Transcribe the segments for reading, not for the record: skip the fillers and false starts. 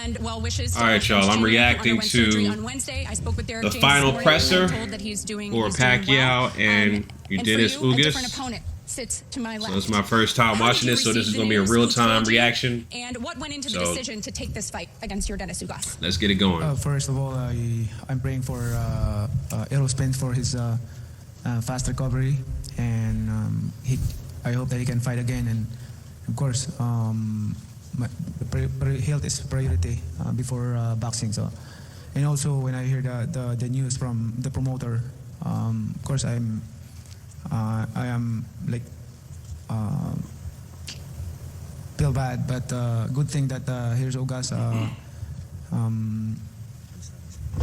send well wishes. All right, y'all. I'm reacting to on Wednesday. I spoke with Derek the James final presser for Pacquiao and Yordenis Ugas. A different opponent sits to my left. So it's my first time watching this, so this is going to be a real-time reaction. And what went into the decision to take this fight against Yordenis Ugas? Let's get it going. First of all, I'm praying for Errol Spence for his fast recovery, and I hope that he can fight again. And of course, health is priority before boxing. So, and also when I hear the news from the promoter, of course I am like feel bad, but good thing that here's Ugas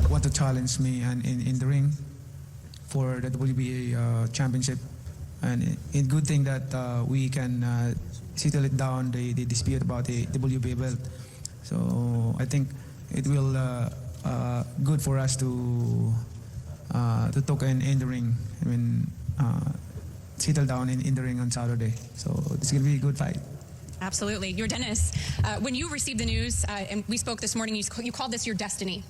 want to challenge me and in the ring for the WBA championship, and it's good thing that we can settle it down, the dispute about the WBA belt. So I think it will good for us to talk in the ring. I mean, settle down in the ring on Saturday. So it's going to be a good fight. Absolutely. Yordenis, when you received the news, and we spoke this morning, you called this your destiny.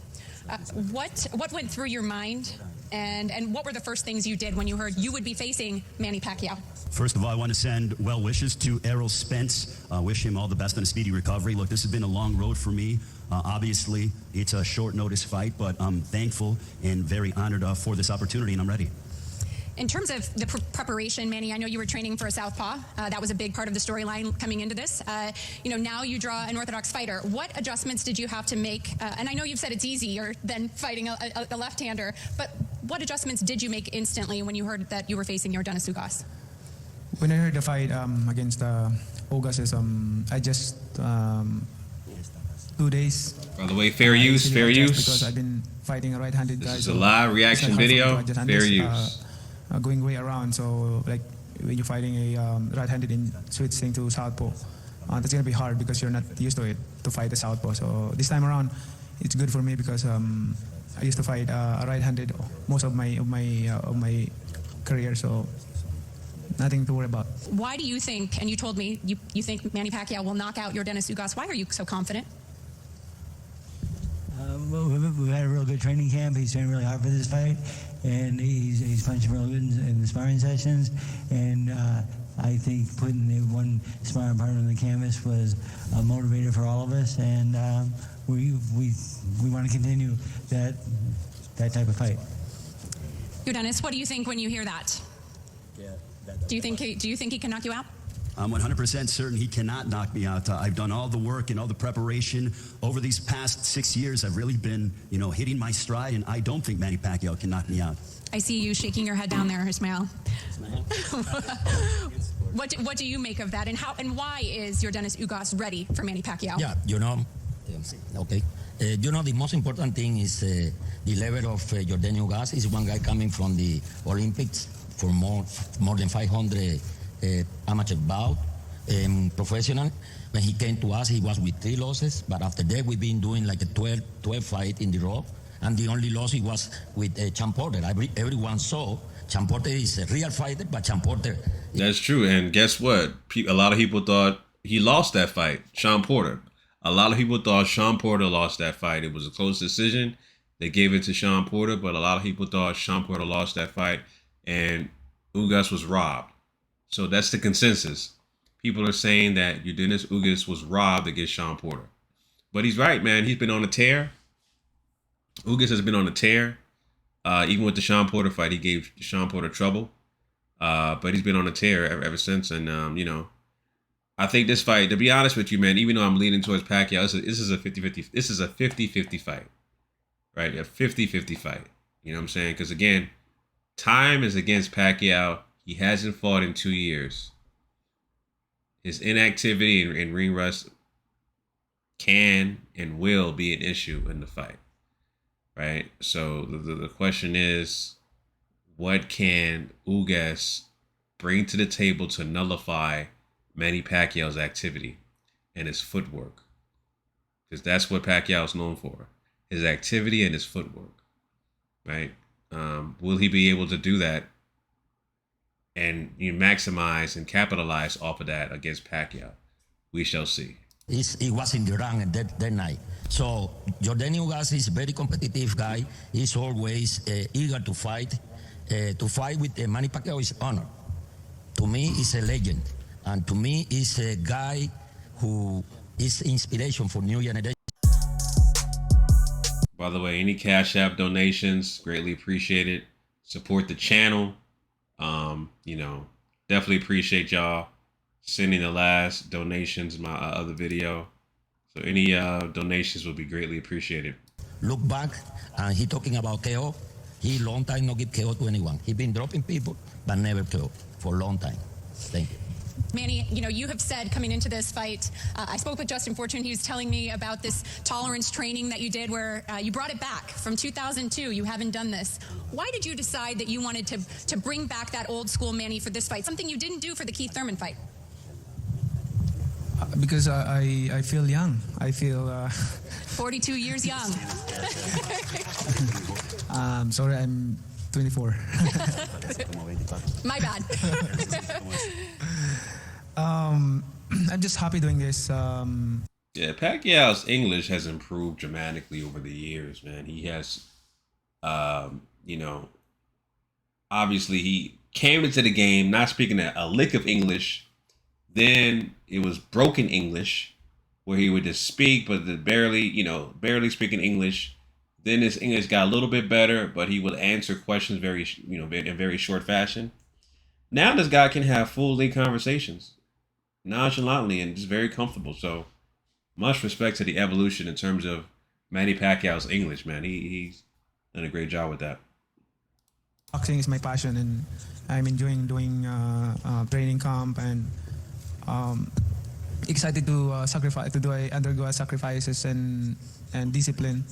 What went through your mind, and what were the first things you did when you heard you would be facing Manny Pacquiao? First of all, I want to send well wishes to Errol Spence. Wish him all the best on a speedy recovery. Look, this has been a long road for me. Obviously, it's a short notice fight, but I'm thankful and very honored for this opportunity, and I'm ready. In terms of the preparation, Manny, I know you were training for a southpaw. That was a big part of the storyline coming into this. Now you draw an orthodox fighter. What adjustments did you have to make? And I know you've said it's easier than fighting a left-hander, but what adjustments did you make instantly when you heard that you were facing Yordenis Ugas? When I heard the fight against Ugas, I just 2 days. By the way, fair use. Because I've been fighting a right-handed guy. This is a live reaction video. Fair use. Going way around, so like when you're fighting a right-handed in switching to southpaw, that's gonna be hard because you're not used to it to fight a southpaw. So this time around, it's good for me because I used to fight a right-handed most of my career, so nothing to worry about. Why do you think? And you told me you think Manny Pacquiao will knock out Yordenis Ugas. Why are you so confident? We've had a real good training camp. He's trained really hard for this fight, and he's punching real good in the sparring sessions. And I think putting the one sparring partner on the canvas was a motivator for all of us, and we want to continue that type of fight. Yordenis, what do you think when you hear that? Do you think he can knock you out? I'm 100% certain he cannot knock me out. I've done all the work and all the preparation over these past 6 years. I've really been, hitting my stride, and I don't think Manny Pacquiao can knock me out. I see you shaking your head down there, Ismael. What do you make of that, and why is Yordenis Ugas ready for Manny Pacquiao? Yeah, okay. The most important thing is the level of Yordenis Ugas. Is one guy coming from the Olympics for more than 500 amateur bout, professional. When he came to us, he was with 3 losses, but after that we've been doing like a 12 fight in the row, and the only loss he was with Champ Porter. Everyone saw Champ Porter is a real fighter, but Champ Porter... That's true, and guess what? A lot of people thought he lost that fight, Sean Porter. A lot of people thought Sean Porter lost that fight. It was a close decision. They gave it to Sean Porter, but a lot of people thought Sean Porter lost that fight, and Ugas was robbed. So that's the consensus. People are saying that Yordenis Ugas was robbed against Sean Porter. But he's right, man. He's been on a tear. Ugas has been on a tear. Even with the Sean Porter fight, he gave Sean Porter trouble. But he's been on a tear ever since. And, I think this fight, to be honest with you, man, even though I'm leaning towards Pacquiao, this is a 50-50. This is a 50-50 fight. Right? A 50-50 fight. You know what I'm saying? Because, again, time is against Pacquiao. He hasn't fought in 2 years. His inactivity and ring rust can and will be an issue in the fight, right? So the question is, what can Ugas bring to the table to nullify Manny Pacquiao's activity and his footwork? Because that's what Pacquiao is known for, his activity and his footwork, right? Will he be able to do that and you maximize and capitalize off of that against Pacquiao? We shall see. He was in the rank that night. So Yordenis Ugas is a very competitive guy. He's always eager to fight. To fight with Manny Pacquiao is honor. To me, he's a legend. And to me, he's a guy who is inspiration for new generation. By the way, any Cash App donations, greatly appreciated. Support the channel. Definitely appreciate y'all sending the last donations in my other video. So any donations will be greatly appreciated. Look back, and he talking about KO. He long time not give KO to anyone. He been dropping people, but never KO for a long time. Thank you. Manny, you have said coming into this fight, I spoke with Justin Fortune. He was telling me about this tolerance training that you did where you brought it back from 2002. You haven't done this. Why did you decide that you wanted to bring back that old school Manny for this fight, something you didn't do for the Keith Thurman fight? Because I feel young. I feel... 42 years young. Sorry, I'm 24. My bad. I'm just happy doing this. Yeah, Pacquiao's English has improved dramatically over the years, man. He has, obviously he came into the game not speaking a lick of English. Then it was broken English, where he would just speak, but barely speaking English. Then his English got a little bit better, but he would answer questions in very short fashion. Now this guy can have full length conversations, nonchalantly and just very comfortable. So much respect to the evolution in terms of Manny Pacquiao's English, man. He's done a great job with that. Boxing is my passion, and I'm enjoying doing training camp and excited to undergo sacrifices and discipline,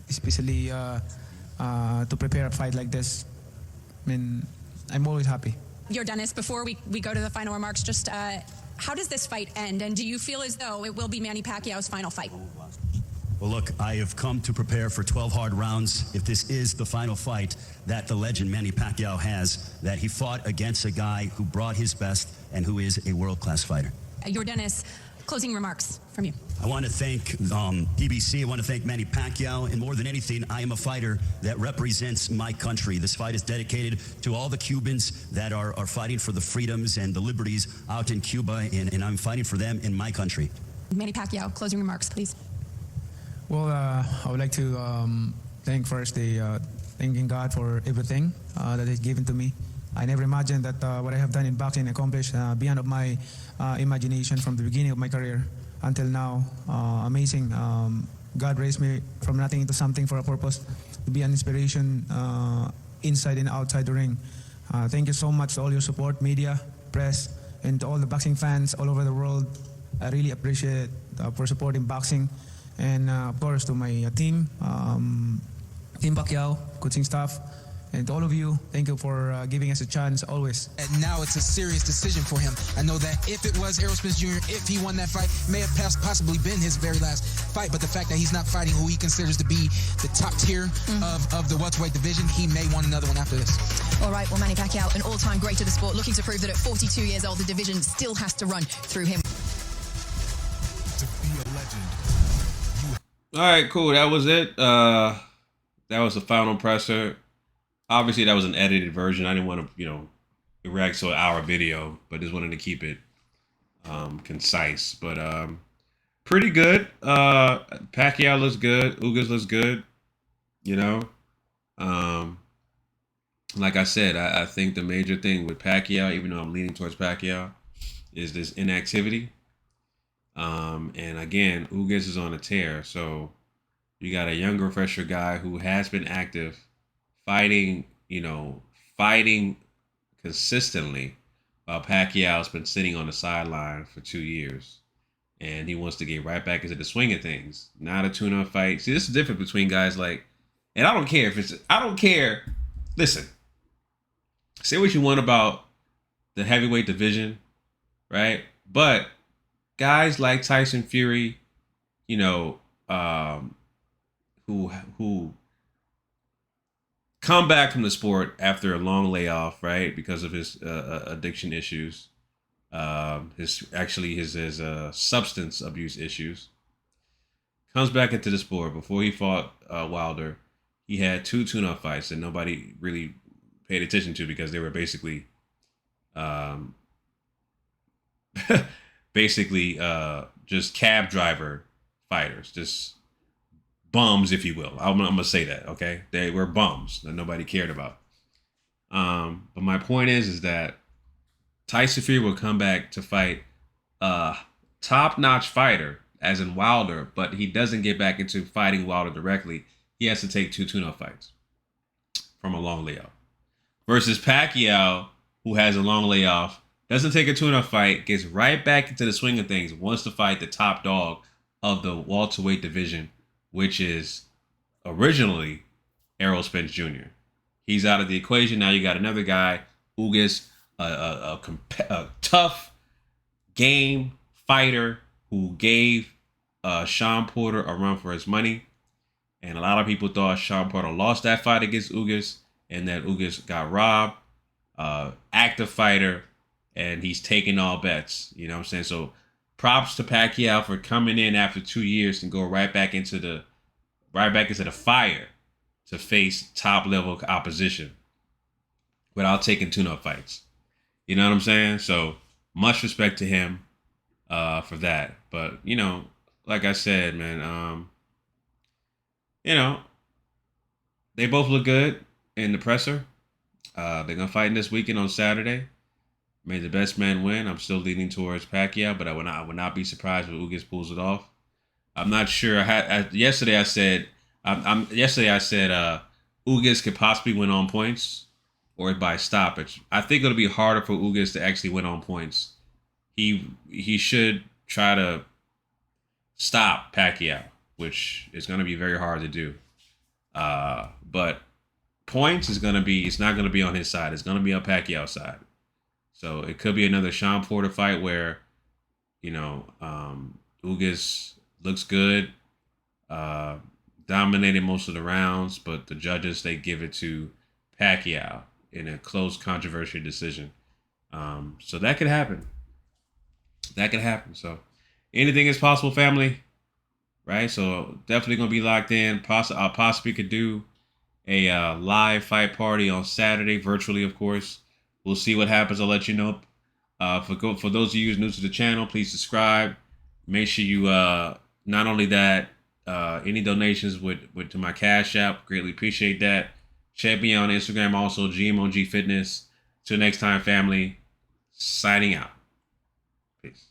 especially to prepare a fight like this. I mean, I'm always happy. Yordenis, before we go to the final remarks, just how does this fight end? And do you feel as though it will be Manny Pacquiao's final fight? Well, look, I have come to prepare for 12 hard rounds. If this is the final fight that the legend Manny Pacquiao has, that he fought against a guy who brought his best and who is a world-class fighter. Yordenis, closing remarks from you. I want to thank PBC. I want to thank Manny Pacquiao. And more than anything, I am a fighter that represents my country. This fight is dedicated to all the Cubans that are fighting for the freedoms and the liberties out in Cuba, and I'm fighting for them in my country. Manny Pacquiao, closing remarks, please. Well, I would like to thank first thanking God for everything that He's given to me. I never imagined that what I have done in boxing accomplished beyond of my imagination from the beginning of my career until now. Amazing. God raised me from nothing into something for a purpose, to be an inspiration inside and outside the ring. Thank you so much to all your support, media, press, and to all the boxing fans all over the world. I really appreciate for supporting boxing. And of course to my team, Team Pacquiao, coaching staff, and to all of you, thank you for giving us a chance always. And now it's a serious decision for him. I know that if it was Errol Spence Jr., if he won that fight, may have possibly been his very last fight. But the fact that he's not fighting who he considers to be the top tier of the welterweight division, he may want another one after this. All right, well, Manny Pacquiao, an all-time great of the sport, looking to prove that at 42 years old, the division still has to run through him. To be a legend. All right, cool. That was it. That was the final presser. Obviously, that was an edited version. I didn't want to, react to an hour video, but just wanted to keep it concise. But pretty good. Pacquiao looks good. Ugas looks good. Like I said, I think the major thing with Pacquiao, even though I'm leaning towards Pacquiao, is this inactivity. And again, Ugas is on a tear. So you got a younger, fresher guy who has been active, fighting consistently, while Pacquiao's been sitting on the sideline for 2 years. And he wants to get right back into the swing of things. Not a tune-up fight. See, this is different between guys like, and I don't care. Listen, say what you want about the heavyweight division, right? But guys like Tyson Fury, who come back from the sport after a long layoff, right, because of his addiction issues, his substance abuse issues. Comes back into the sport. Before he fought Wilder, he had 2 tune-up fights that nobody really paid attention to because they were basically just cab driver fighters, just bums, if you will. I'm gonna say that, okay? They were bums that nobody cared about. But my point is that Tyson Fury will come back to fight a top-notch fighter, as in Wilder, but he doesn't get back into fighting Wilder directly. He has to take 2 tune-up fights from a long layoff. Versus Pacquiao, who has a long layoff, doesn't take a tune-up fight, gets right back into the swing of things, wants to fight the top dog of the welterweight division, which is originally Errol Spence Jr. He's out of the equation. Now you got another guy, Ugas, a tough game fighter who gave Sean Porter a run for his money. And a lot of people thought Sean Porter lost that fight against Ugas and that Ugas got robbed. Active fighter, and he's taking all bets. You know what I'm saying? So props to Pacquiao for coming in after 2 years and go right back into the fire to face top level opposition without taking tune-up fights. You know what I'm saying? So much respect to him for that. But, you know, like I said, man, you know, they both look good in the presser. They're going to fight this weekend on Saturday. May the best man win. I'm still leaning towards Pacquiao, but I would not be surprised if Ugas pulls it off. I'm not sure. Yesterday I said Ugas could possibly win on points or by stoppage. I think it'll be harder for Ugas to actually win on points. He should try to stop Pacquiao, which is going to be very hard to do. But points it's not going to be on his side. It's going to be on Pacquiao's side. So it could be another Sean Porter fight where, you know, Ugas looks good, dominated most of the rounds, but the judges, they give it to Pacquiao in a close, controversial decision. So that could happen. So anything is possible, family, right? So definitely going to be locked in. I possibly could do a live fight party on Saturday, virtually, of course. We'll see what happens. I'll let you know. For those of you who's new to the channel, please subscribe. Make sure you, not only that, any donations to my Cash App, greatly appreciate that. Check me out on Instagram, also GMOGFitness. Till next time, family, signing out. Peace.